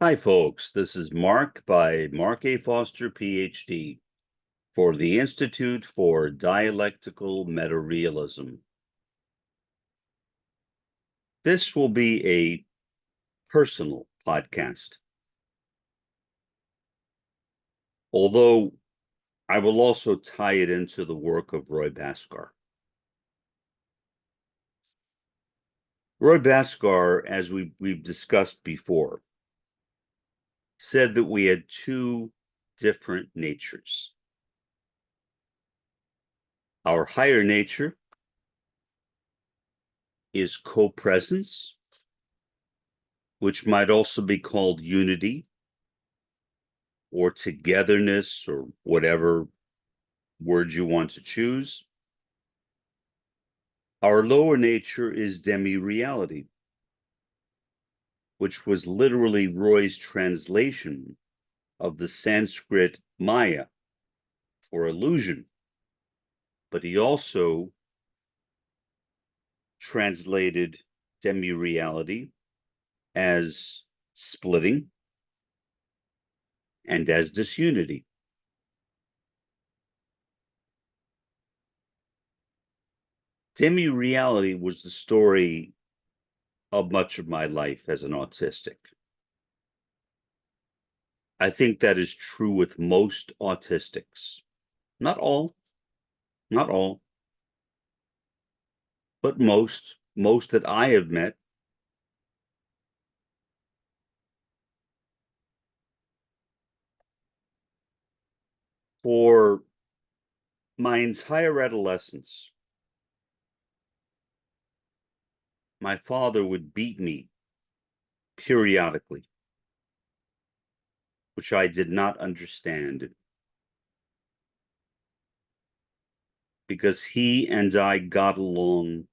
Hi, folks. This is Mark by Mark A. Foster, Ph.D. for the Institute for Dialectical Meta-Realism. This will be a personal podcast, although I will also tie it into the work of Roy Bhaskar. Roy Bhaskar, as we've discussed before, said that we had two different natures. Our higher nature is co-presence, which might also be called unity or togetherness or whatever word you want to choose. Our lower nature is demi-reality, which was literally Roy's translation of the Sanskrit Maya, or illusion. But he also translated demi-reality as splitting and as disunity. Demi-reality was the story of much of my life as an autistic. I think that is true with most autistics. Not all, but most that I have met. For my entire adolescence, my father would beat me periodically, which I did not understand, because he and I got along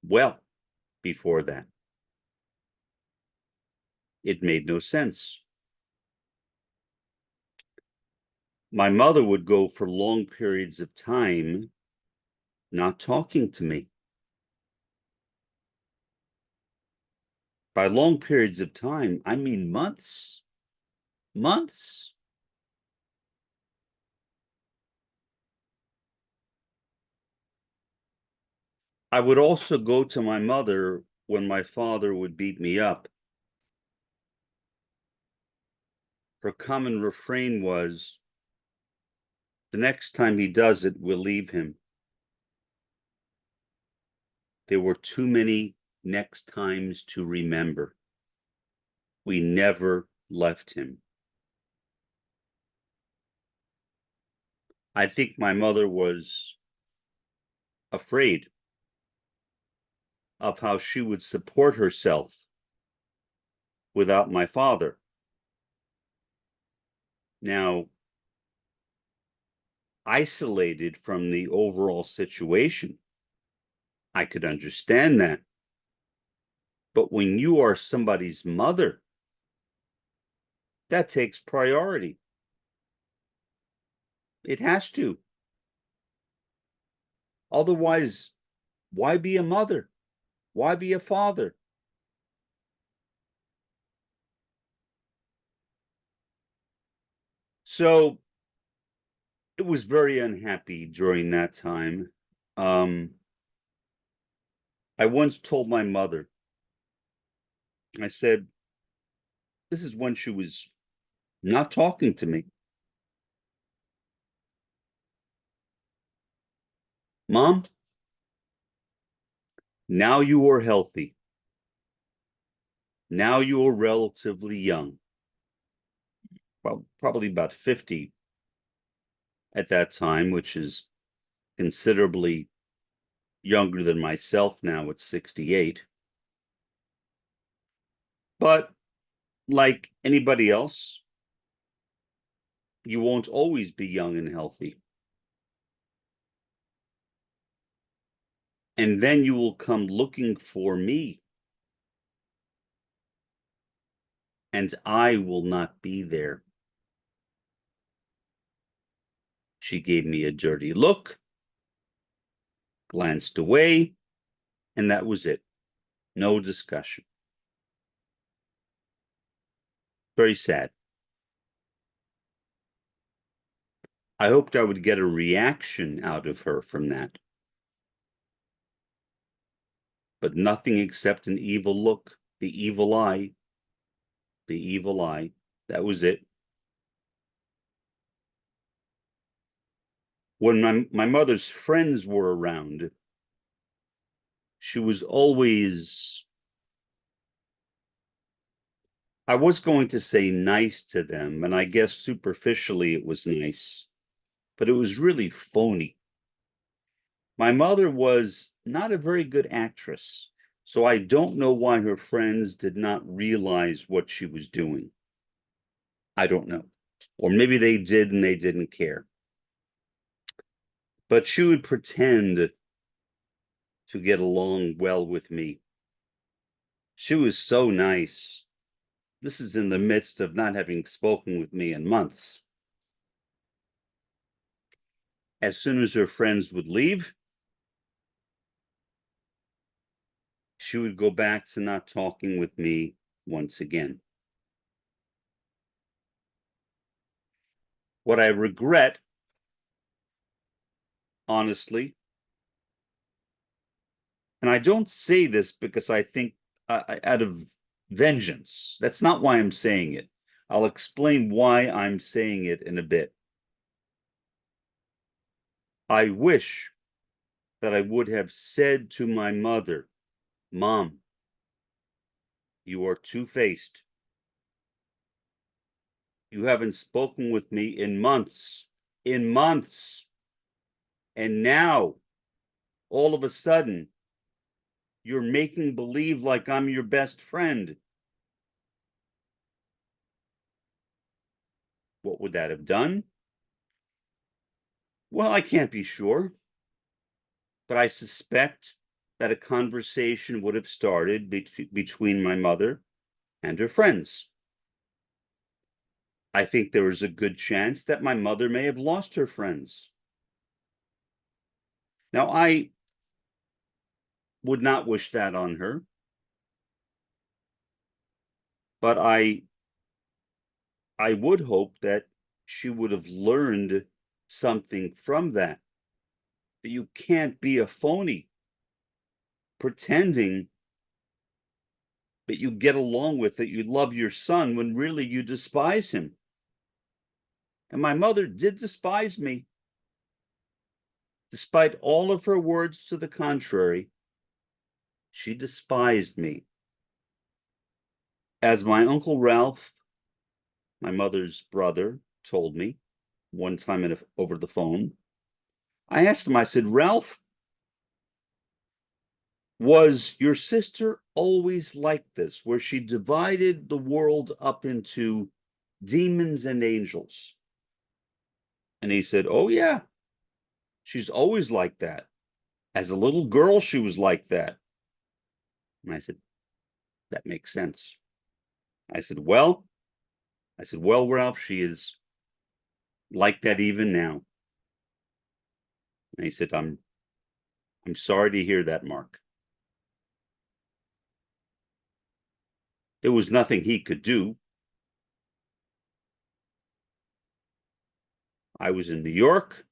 well before that. It made no sense. My mother would go for long periods of time not talking to me. By long periods of time, I mean months. Months. I would also go to my mother when my father would beat me up. Her common refrain was, "The next time he does it, we'll leave him." There were too many next times to remember. We never left him. I think my mother was afraid of how she would support herself without my father. Now, isolated from the overall situation, I could understand that. But when you are somebody's mother, that takes priority. It has to. Otherwise, why be a mother? Why be a father? So it was very unhappy during that time. I once told my mother, I said, this is when she was not talking to me. "Mom, now you are healthy. Now you are relatively young." Well, probably about 50 at that time, which is considerably younger than myself now at 68. But like anybody else, you won't always be young and healthy. And then you will come looking for me, and I will not be there. She gave me a dirty look, glanced away, and that was it. No discussion. Very sad. I hoped I would get a reaction out of her from that. But nothing except an evil look, the evil eye. The evil eye. That was it. When my mother's friends were around, she was always, I was going to say nice to them, and I guess superficially it was nice, but it was really phony. My mother was not a very good actress, so I don't know why her friends did not realize what she was doing. I don't know. Or maybe they did and they didn't care. But she would pretend to get along well with me. She was so nice. This is in the midst of not having spoken with me in months. As soon as her friends would leave, she would go back to not talking with me once again. What I regret, honestly, and I don't say this because I think out of vengeance. That's not why I'm saying it. I'll explain why I'm saying it in a bit. I wish that I would have said to my mother, Mom, you are two-faced. You haven't spoken with me in months. In months. And now, all of a sudden, you're making believe like I'm your best friend. What would that have done? Well, I can't be sure, but I suspect that a conversation would have started between my mother and her friends. I think there is a good chance that my mother may have lost her friends. Now, I would not wish that on her, but I would hope that she would have learned something from that. That you can't be a phony pretending that you get along with, that you love your son when really you despise him. And my mother did despise me. Despite all of her words to the contrary, she despised me. As my Uncle Ralph, my mother's brother, told me one time over the phone, I asked him, I said, Ralph, was your sister always like this, where she divided the world up into demons and angels? And he said, oh, yeah, she's always like that. As a little girl, she was like that. And I said, that makes sense. I said, well, Ralph, she is like that even now. And he said, I'm sorry to hear that, Mark. There was nothing he could do. I was in New York.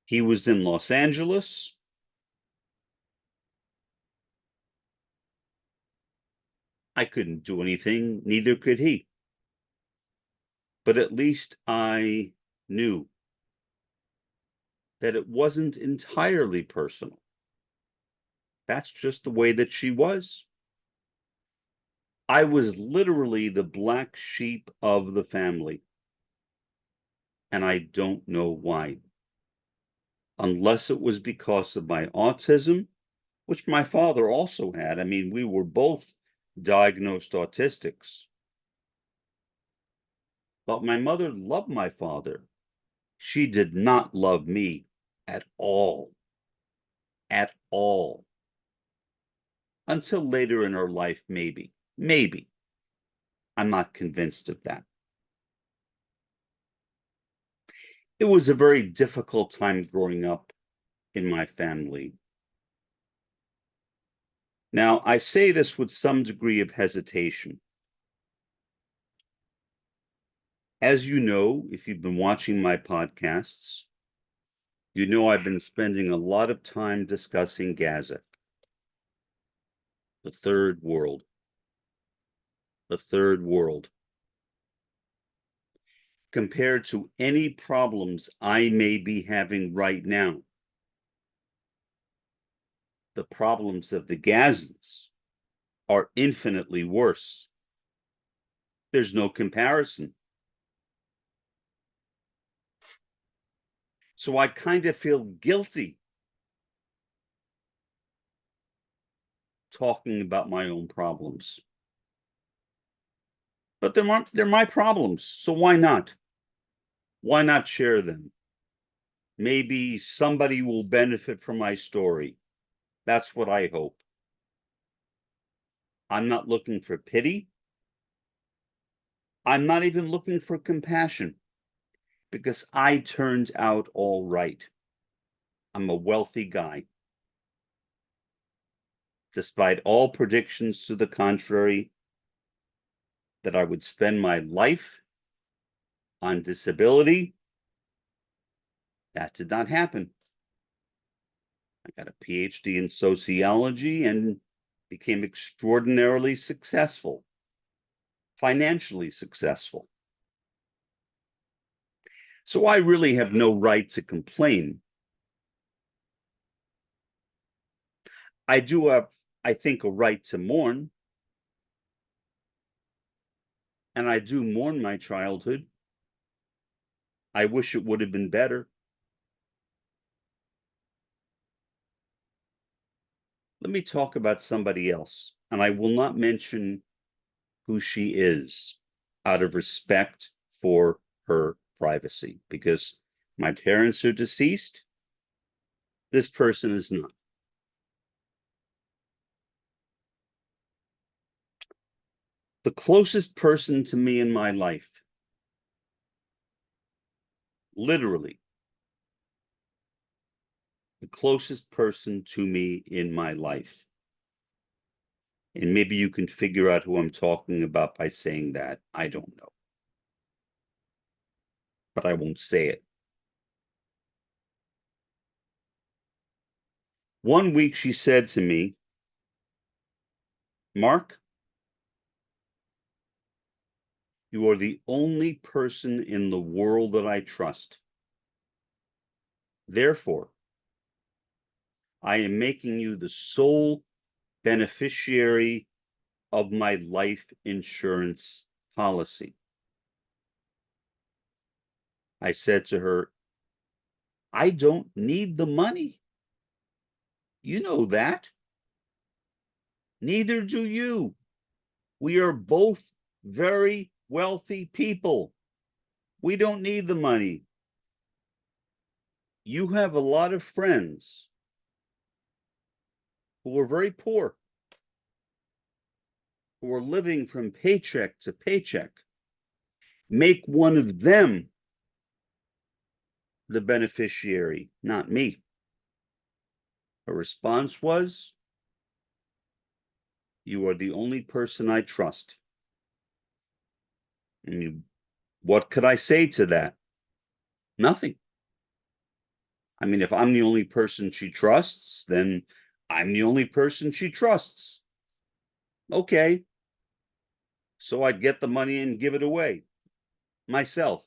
He was in Los Angeles. I couldn't do anything, neither could he. But at least I knew that it wasn't entirely personal. That's just the way that she was. I was literally the black sheep of the family. And I don't know why. Unless it was because of my autism, which my father also had. I mean, we were both diagnosed autistics. But my mother loved my father. She did not love me at all. At all. Until later in her life, maybe. Maybe. I'm not convinced of that. It was a very difficult time growing up in my family. Now, I say this with some degree of hesitation. As you know, if you've been watching my podcasts, you know I've been spending a lot of time discussing Gaza, the third world. The third world. Compared to any problems I may be having right now, the problems of the Gazans are infinitely worse. There's no comparison. So I kind of feel guilty talking about my own problems. But they're my problems, so why not? Why not share them? Maybe somebody will benefit from my story. That's what I hope. I'm not looking for pity. I'm not even looking for compassion, because I turned out all right. I'm a wealthy guy. Despite all predictions to the contrary, that I would spend my life on disability, that did not happen. I got a Ph.D. in sociology and became extraordinarily successful, financially successful. So I really have no right to complain. I do have, I think, a right to mourn, and I do mourn my childhood. I wish it would have been better. Let me talk about somebody else, and I will not mention who she is out of respect for her privacy, because my parents are deceased. This person is not. The closest person to me in my life, literally, the closest person to me in my life. And maybe you can figure out who I'm talking about by saying that. I don't know. But I won't say it. One week she said to me, Mark, you are the only person in the world that I trust. Therefore, I am making you the sole beneficiary of my life insurance policy. I said to her, I don't need the money. You know that. Neither do you. We are both very wealthy people. We don't need the money. You have a lot of friends who are very poor, who are living from paycheck to paycheck. Make one of them the beneficiary, not me. Her response was, you are the only person I trust. And what could I say to that? Nothing. I mean, if I'm the only person she trusts, then I'm the only person she trusts. Okay. So I'd get the money and give it away myself.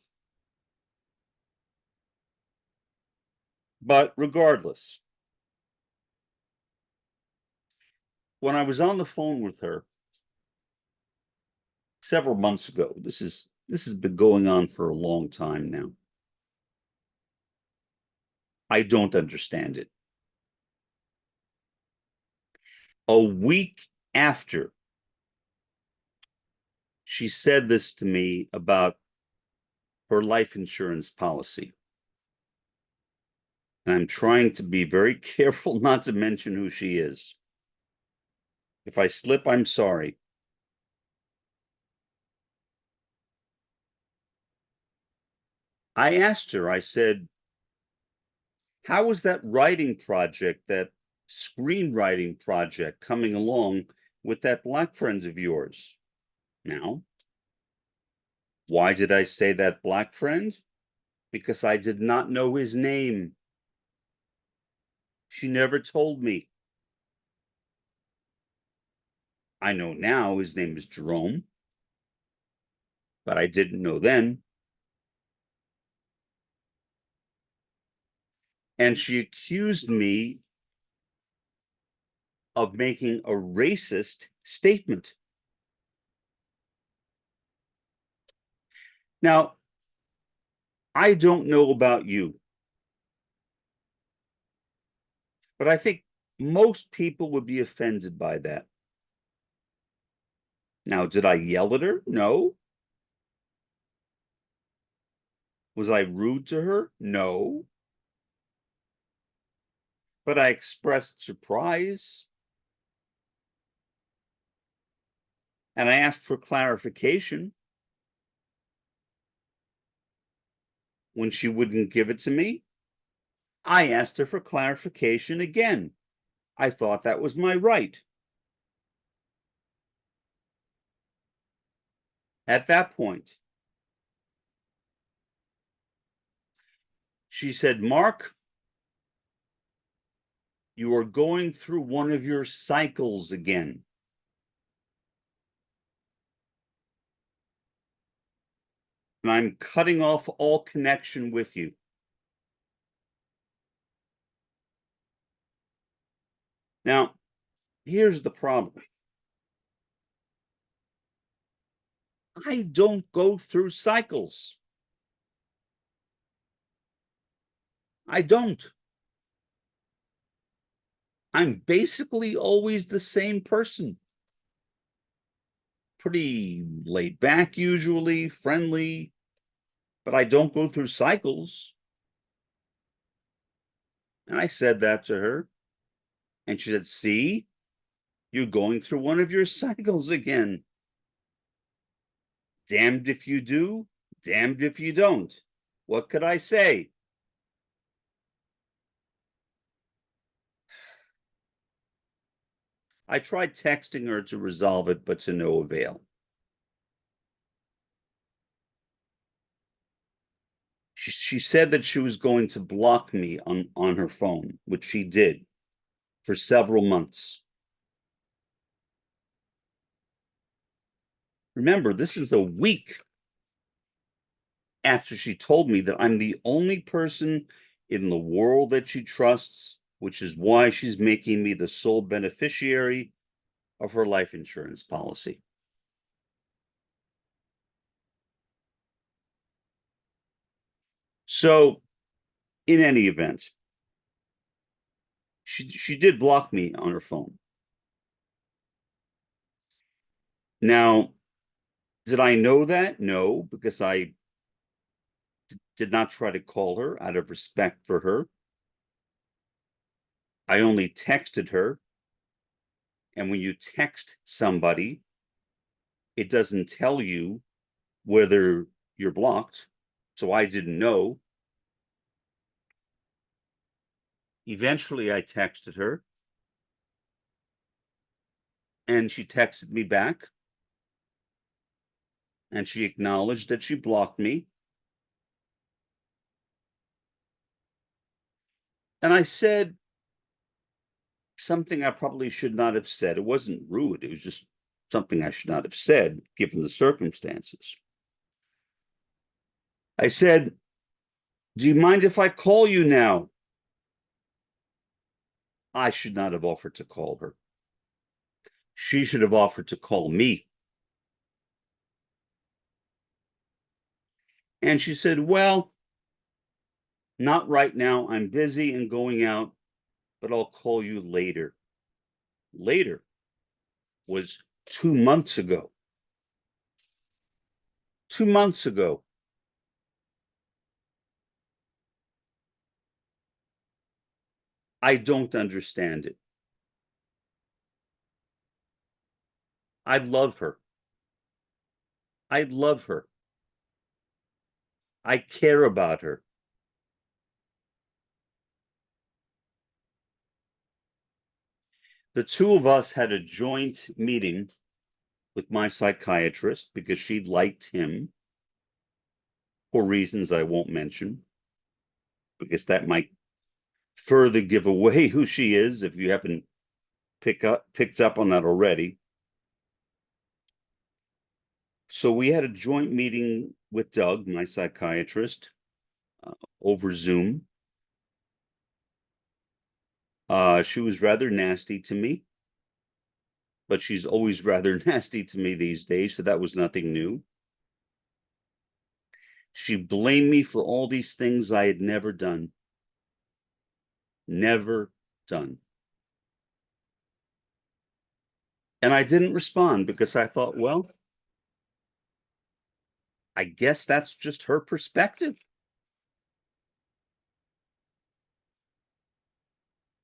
But regardless, when I was on the phone with her several months ago, this has been going on for a long time now. I don't understand it. A week after she said this to me about her life insurance policy, and I'm trying to be very careful not to mention who she is. If I slip, I'm sorry. I asked her, I said, how was that writing project that screenwriting project coming along with that black friend of yours. Now, why did I say that black friend? Because I did not know his name. She never told me. I know now his name is Jerome, but I didn't know then. And she accused me of making a racist statement. Now, I don't know about you, but I think most people would be offended by that. Now, did I yell at her? No. Was I rude to her? No. But I expressed surprise. And I asked for clarification. When she wouldn't give it to me, I asked her for clarification again. I thought that was my right. At that point, she said, Mark, you are going through one of your cycles again. And I'm cutting off all connection with you. Now, here's the problem. I don't go through cycles. I don't. I'm basically always the same person. Pretty laid back, usually, friendly, but I don't go through cycles. And I said that to her. And she said, see, you're going through one of your cycles again. Damned if you do, damned if you don't. What could I say? I tried texting her to resolve it, but to no avail. She said that she was going to block me on her phone, which she did for several months. Remember, this is a week after she told me that I'm the only person in the world that she trusts, which is why she's making me the sole beneficiary of her life insurance policy. So, in any event, she did block me on her phone. Now, did I know that? No, because I did not try to call her out of respect for her. I only texted her. And when you text somebody, it doesn't tell you whether you're blocked. So I didn't know. Eventually, I texted her. And she texted me back. And she acknowledged that she blocked me. And I said something I probably should not have said. It wasn't rude. It was just something I should not have said, given the circumstances. I said, do you mind if I call you now? I should not have offered to call her. She should have offered to call me. And she said, well, not right now. I'm busy and going out, but I'll call you later. Later was 2 months ago. 2 months ago. I don't understand it. I love her. I love her. I care about her. The two of us had a joint meeting with my psychiatrist because she liked him for reasons I won't mention, because that might further give away who she is if you haven't picked up on that already. So we had a joint meeting with Doug, my psychiatrist, over Zoom. She was rather nasty to me, but she's always rather nasty to me these days, so that was nothing new. She blamed me for all these things I had never done. Never done. And I didn't respond because I thought, well, I guess that's just her perspective.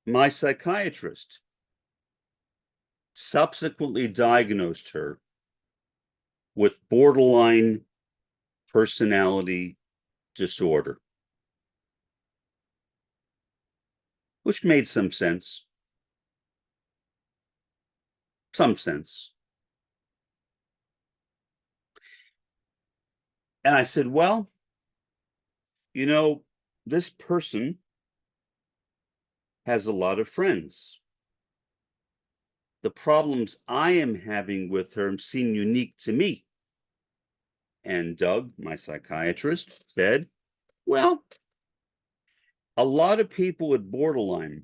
My psychiatrist subsequently diagnosed her with borderline personality disorder, which made some sense. Some sense. And I said, well, you know, this person has a lot of friends. The problems I am having with her seem unique to me. And Doug, my psychiatrist, said, well, a lot of people with borderline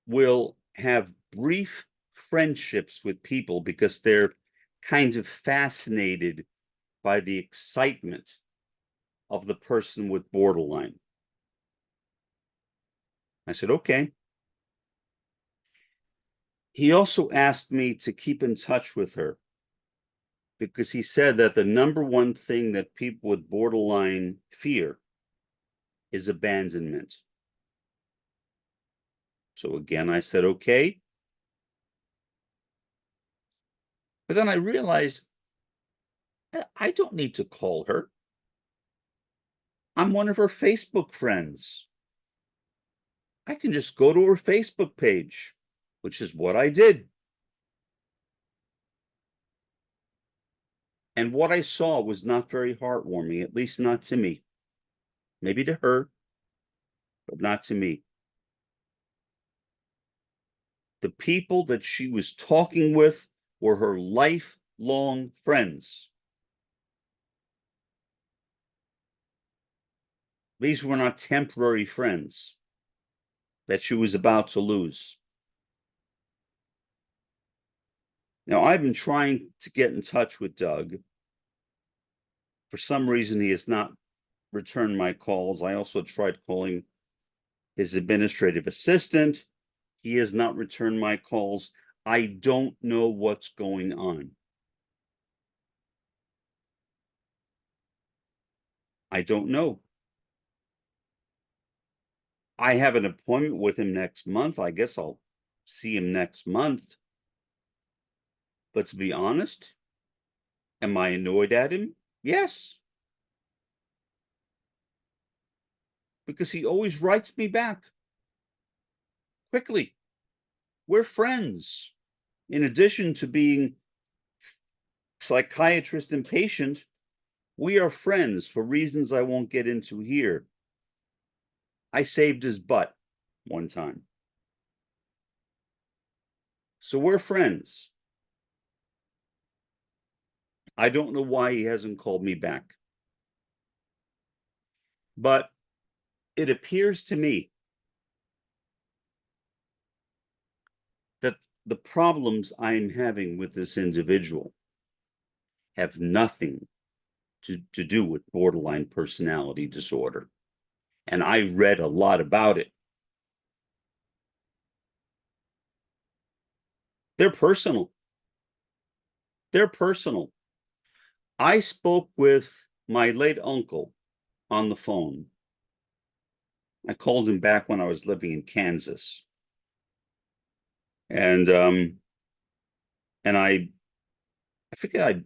will have brief friendships with people because they're kind of fascinated by the excitement of the person with borderline. I said, okay. He also asked me to keep in touch with her because he said that the number one thing that people with borderline fear is abandonment. So again, I said, okay. But then I realized I don't need to call her. I'm one of her Facebook friends. I can just go to her Facebook page, which is what I did. And what I saw was not very heartwarming, at least not to me. Maybe to her, but not to me. The people that she was talking with were her lifelong friends. These were not temporary friends that she was about to lose. Now, I've been trying to get in touch with Doug. For some reason, he has not returned my calls. I also tried calling his administrative assistant. He has not returned my calls. I don't know what's going on. I don't know. I have an appointment with him next month. I guess I'll see him next month. But to be honest, am I annoyed at him? Yes. Because he always writes me back quickly. We're friends. In addition to being psychiatrist and patient, we are friends for reasons I won't get into here. I saved his butt one time. So we're friends. I don't know why he hasn't called me back. But it appears to me that the problems I'm having with this individual have nothing to do with borderline personality disorder. And I read a lot about it. They're personal. They're personal. I spoke with my late uncle on the phone. I called him back when I was living in Kansas. And I figured I'd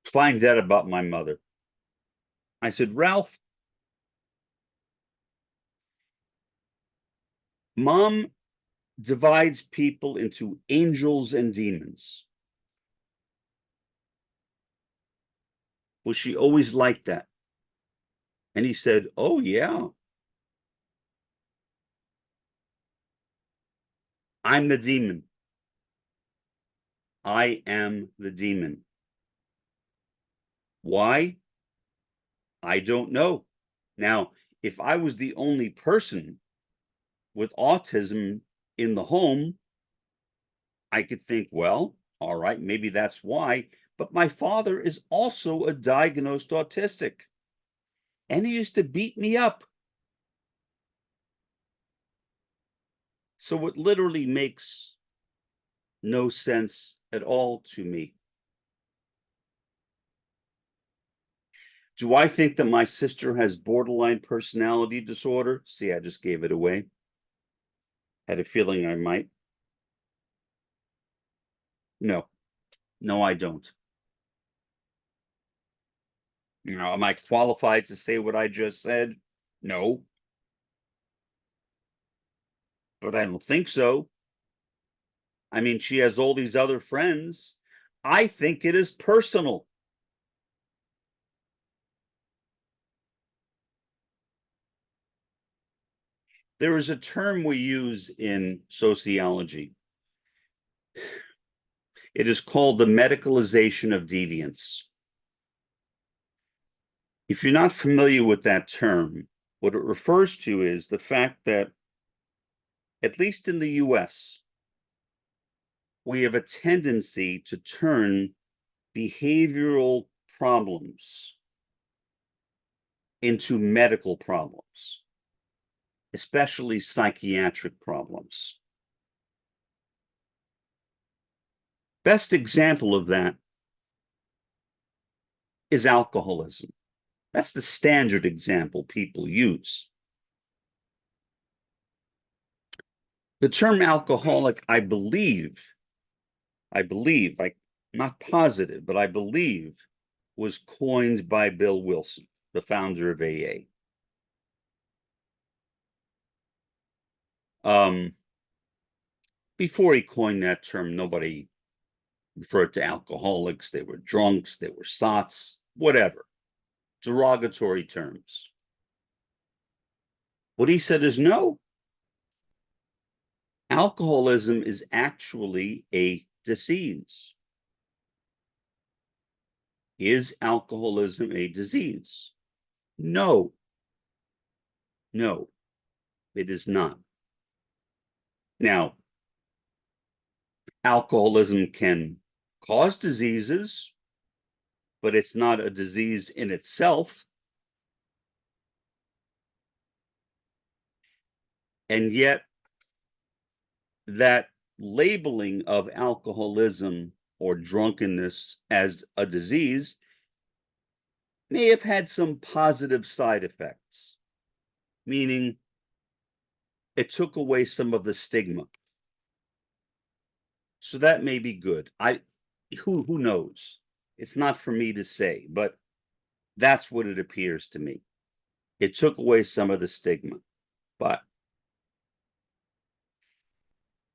find out about my mother. I said, Ralph, Mom divides people into angels and demons. Was she always like that? And he said, oh, yeah. I'm the demon. I am the demon. Why? I don't know. Now, if I was the only person with autism in the home, I could think, well, all right, maybe that's why. But my father is also a diagnosed autistic, and he used to beat me up. So it literally makes no sense at all to me. Do I think that my sister has borderline personality disorder? See, I just gave it away. Had a feeling I might. No, no, I don't. Am I qualified to say what I just said? No, but I don't think so. I mean, she has all these other friends. I think it is personal. There is a term we use in sociology. It is called the medicalization of deviance. If you're not familiar with that term, what it refers to is the fact that, at least in the US, we have a tendency to turn behavioral problems into medical problems, especially psychiatric problems. Best example of that is alcoholism. That's the standard example people use. The term alcoholic, I'm not positive, but I believe was coined by Bill Wilson, the founder of AA. Before he coined that term, nobody referred to alcoholics. They were drunks, they were sots, whatever, derogatory terms. What he said is no, alcoholism is actually a disease. Is alcoholism a disease? No, no, it is not. Now, alcoholism can cause diseases, but it's not a disease in itself. And yet, that labeling of alcoholism or drunkenness as a disease may have had some positive side effects, meaning it took away some of the stigma. So that may be good. Who knows? It's not for me to say, but that's what it appears to me. It took away some of the stigma. But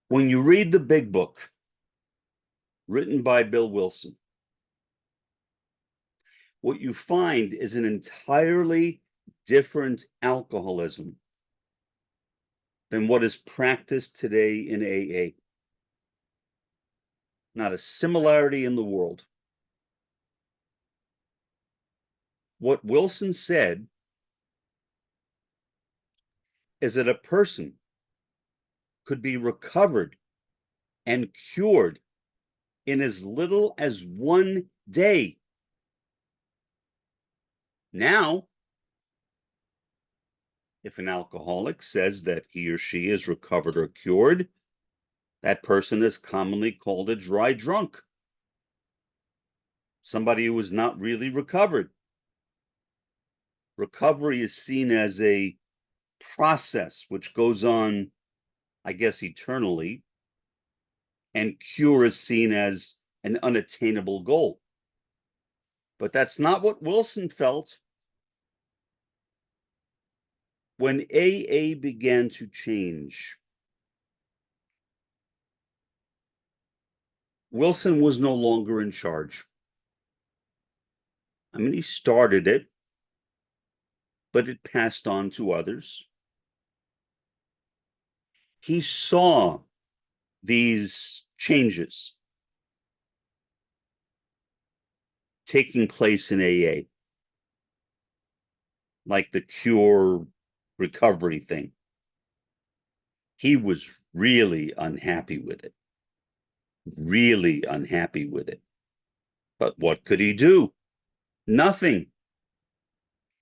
when you read the big book written by Bill Wilson, what you find is an entirely different alcoholism than what is practiced today in AA. Not a similarity in the world. What Wilson said is that a person could be recovered and cured in as little as 1 day. Now, if an alcoholic says that he or she is recovered or cured, that person is commonly called a dry drunk. Somebody who is not really recovered. Recovery is seen as a process which goes on, I guess, eternally, and cure is seen as an unattainable goal. But that's not what Wilson felt. When AA began to change, Wilson was no longer in charge. I mean, he started it, but it passed on to others. He saw these changes taking place in AA, like the cure recovery thing. He was really unhappy with it, really unhappy with it. But what could he do? Nothing.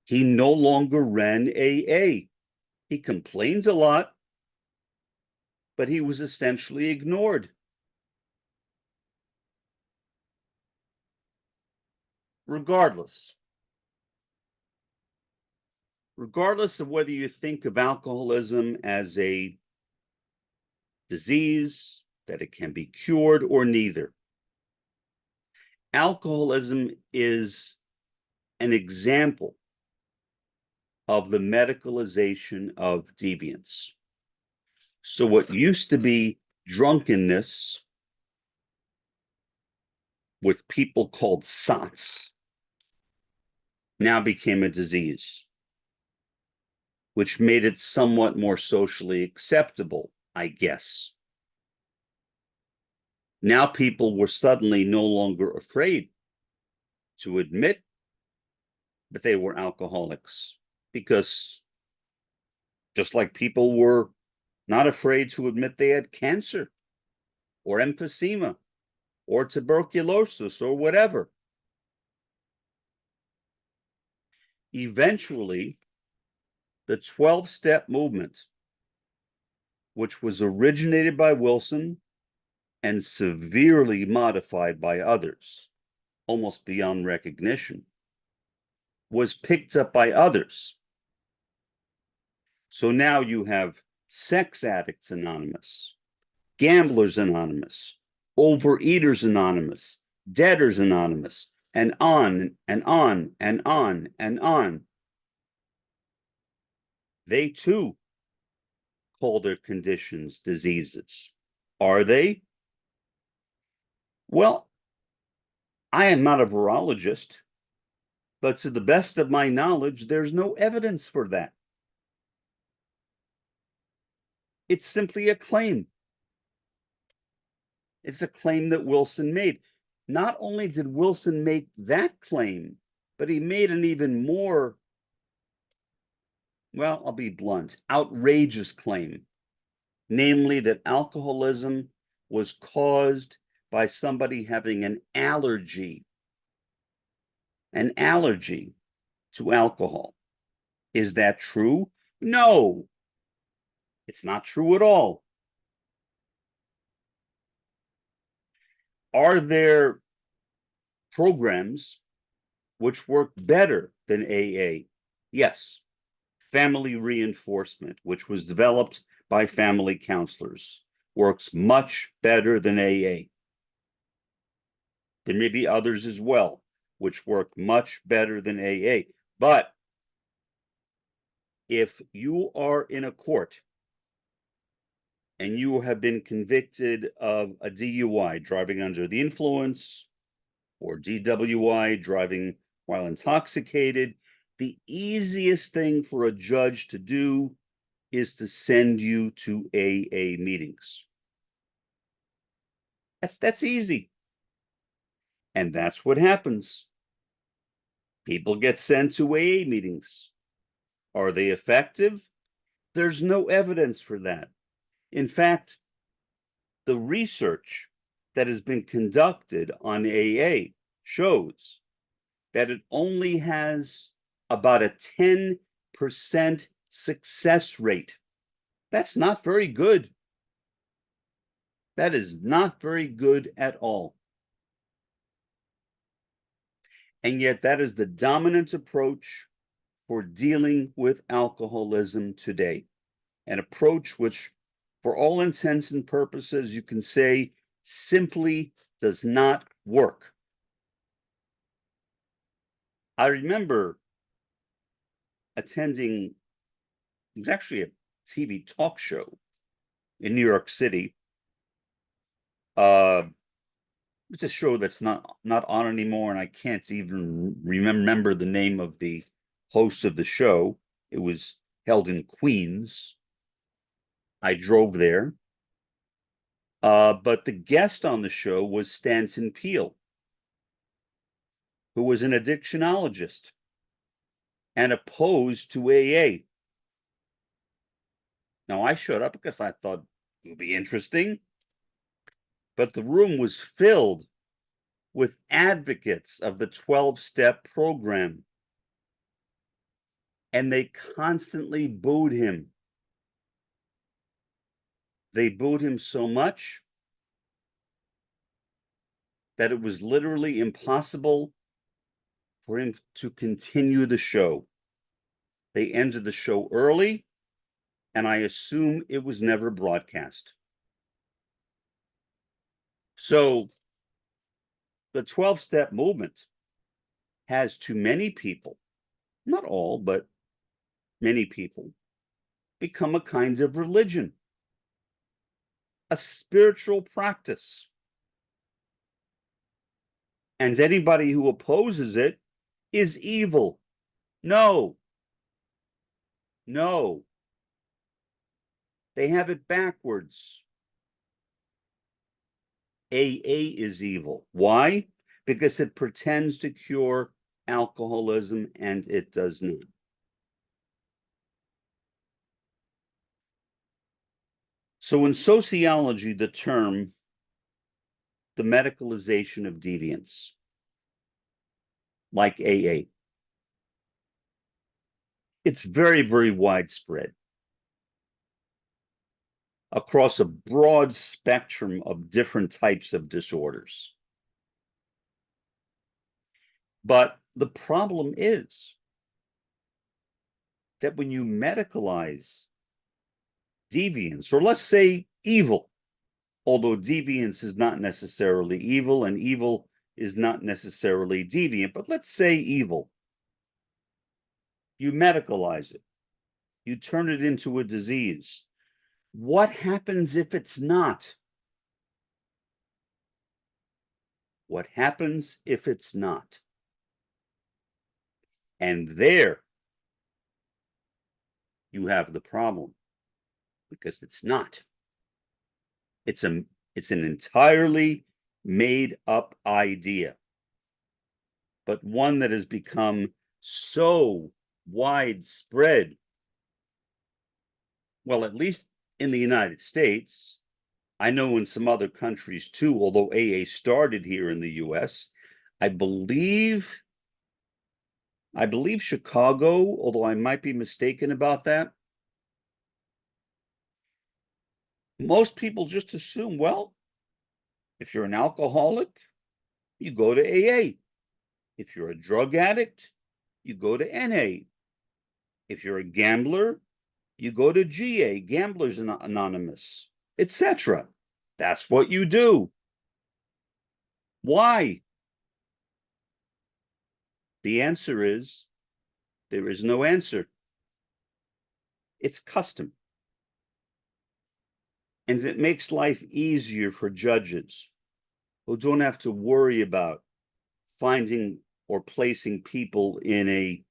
He no longer ran AA. He complained a lot, but he was essentially ignored. Regardless of whether you think of alcoholism as a disease, that it can be cured, or neither, alcoholism is an example of the medicalization of deviance. So what used to be drunkenness with people called sots now became a disease, which made it somewhat more socially acceptable, I guess. Now people were suddenly no longer afraid to admit that they were alcoholics, because just like people were not afraid to admit they had cancer or emphysema or tuberculosis or whatever. Eventually, the 12-step movement, which was originated by Wilson and severely modified by others, almost beyond recognition, was picked up by others. So now you have Sex Addicts Anonymous, Gamblers Anonymous, Overeaters Anonymous, Debtors Anonymous, and on and on and on and on. They too call their conditions diseases. Are they? Well, I am not a virologist, but to the best of my knowledge, there's no evidence for that. It's simply a claim. It's a claim that Wilson made. Not only did Wilson make that claim, but he made an even more, well, I'll be blunt, outrageous claim, namely that alcoholism was caused by somebody having an allergy to alcohol. Is that true? No, it's not true at all. Are there programs which work better than AA? Yes. Family reinforcement, which was developed by family counselors, works much better than AA. There may be others as well, which work much better than AA. But if you are in a court and you have been convicted of a DUI, driving under the influence, or DWI, driving while intoxicated, the easiest thing for a judge to do is to send you to AA meetings. That's easy. And that's what happens. People get sent to AA meetings. Are they effective? There's no evidence for that. In fact, the research that has been conducted on AA shows that it only has about a 10% success rate. That's not very good. That is not very good at all. And yet that is the dominant approach for dealing with alcoholism today. An approach which, for all intents and purposes, you can say simply does not work. I remember attending, it was actually a TV talk show in New York City, It's a show that's not on anymore, and I can't even remember the name of the host of the show. It was held in Queens. I drove there. But the guest on the show was Stanton Peele, who was an addictionologist and opposed to AA. Now, I showed up because I thought it would be interesting, but the room was filled with advocates of the 12-step program, and they constantly booed him. They booed him so much that it was literally impossible for him to continue the show. They ended the show early, and I assume it was never broadcast. So the 12-step movement has, to many people, not all, but many people, become a kind of religion, a spiritual practice. And anybody who opposes it is evil. No. No. They have it backwards. AA is evil. Why? Because it pretends to cure alcoholism, and it does not. So in sociology, the term the medicalization of deviance, like AA, it's very, very widespread across a broad spectrum of different types of disorders. But the problem is that when you medicalize deviance, or let's say evil, although deviance is not necessarily evil and evil is not necessarily deviant, but let's say evil, you medicalize it, you turn it into a disease. What happens if it's not? What happens if it's not? And there you have the problem, because it's not. It's an entirely made up idea, but one that has become so widespread. Well, at least in the United States, I know in some other countries too, although AA started here in the US. I believe Chicago, although I might be mistaken about that. Most people just assume, well, if you're an alcoholic, you go to AA. If you're a drug addict, you go to NA. If you're a gambler, you go to GA, Gamblers Anonymous, etc. That's what you do. Why? The answer is there is no answer. It's custom. And it makes life easier for judges who don't have to worry about finding or placing people in a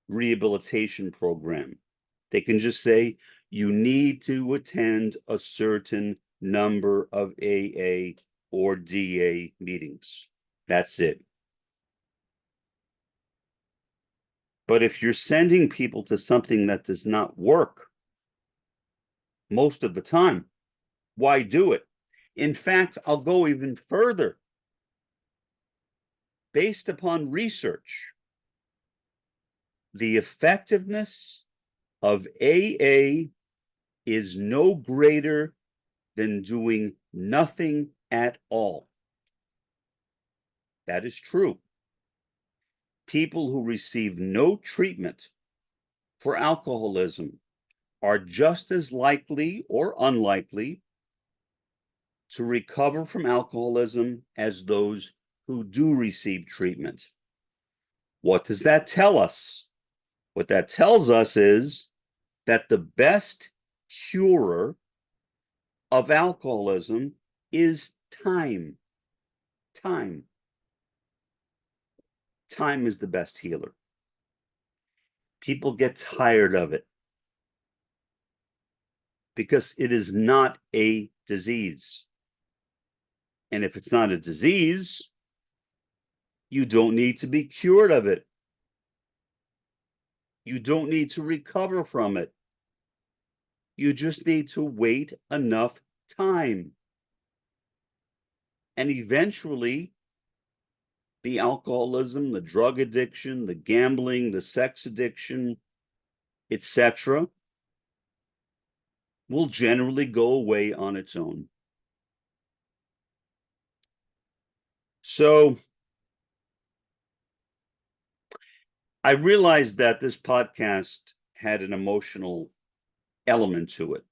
rehabilitation program. They can just say, you need to attend a certain number of AA or DA meetings. That's it. But if you're sending people to something that does not work most of the time, why do it? In fact, I'll go even further. Based upon research, the effectiveness of AA is no greater than doing nothing at all. That is true. People who receive no treatment for alcoholism are just as likely or unlikely to recover from alcoholism as those who do receive treatment. What does that tell us? What that tells us is that the best curer of alcoholism is time. Time. Time is the best healer. People get tired of it because it is not a disease. And if it's not a disease, you don't need to be cured of it. You don't need to recover from it. You just need to wait enough time. And eventually, the alcoholism, the drug addiction, the gambling, the sex addiction, etc., will generally go away on its own. So I realized that this podcast had an emotional element to it.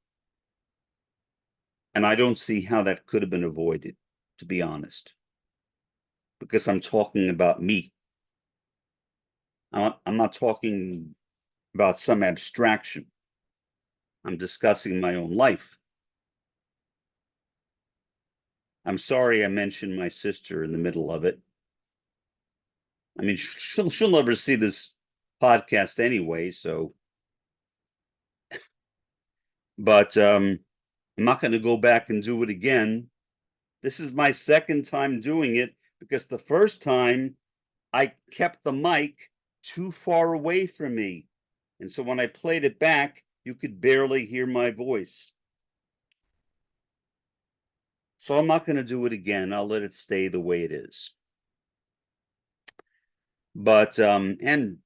And I don't see how that could have been avoided, to be honest, because I'm talking about me. I'm not talking about some abstraction. I'm discussing my own life. I'm sorry I mentioned my sister in the middle of it. I mean, she'll never see this podcast anyway, so. But I'm not going to go back and do it again. This is my second time doing it because the first time I kept the mic too far away from me. And so when I played it back, you could barely hear my voice. So I'm not going to do it again. I'll let it stay the way it is. But, and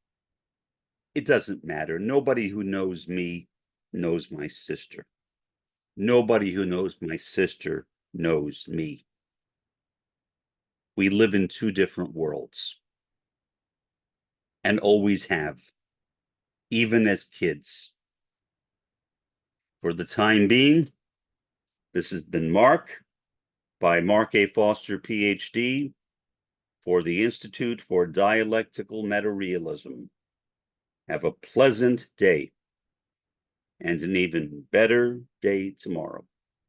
it doesn't matter. Nobody who knows me knows my sister. Nobody who knows my sister knows me. We live in two different worlds and always have, even as kids. For the time being, this has been Mark by Mark A. Foster, Ph.D., for the Institute for Dialectical Meta-Realism. Have a pleasant day and an even better day tomorrow.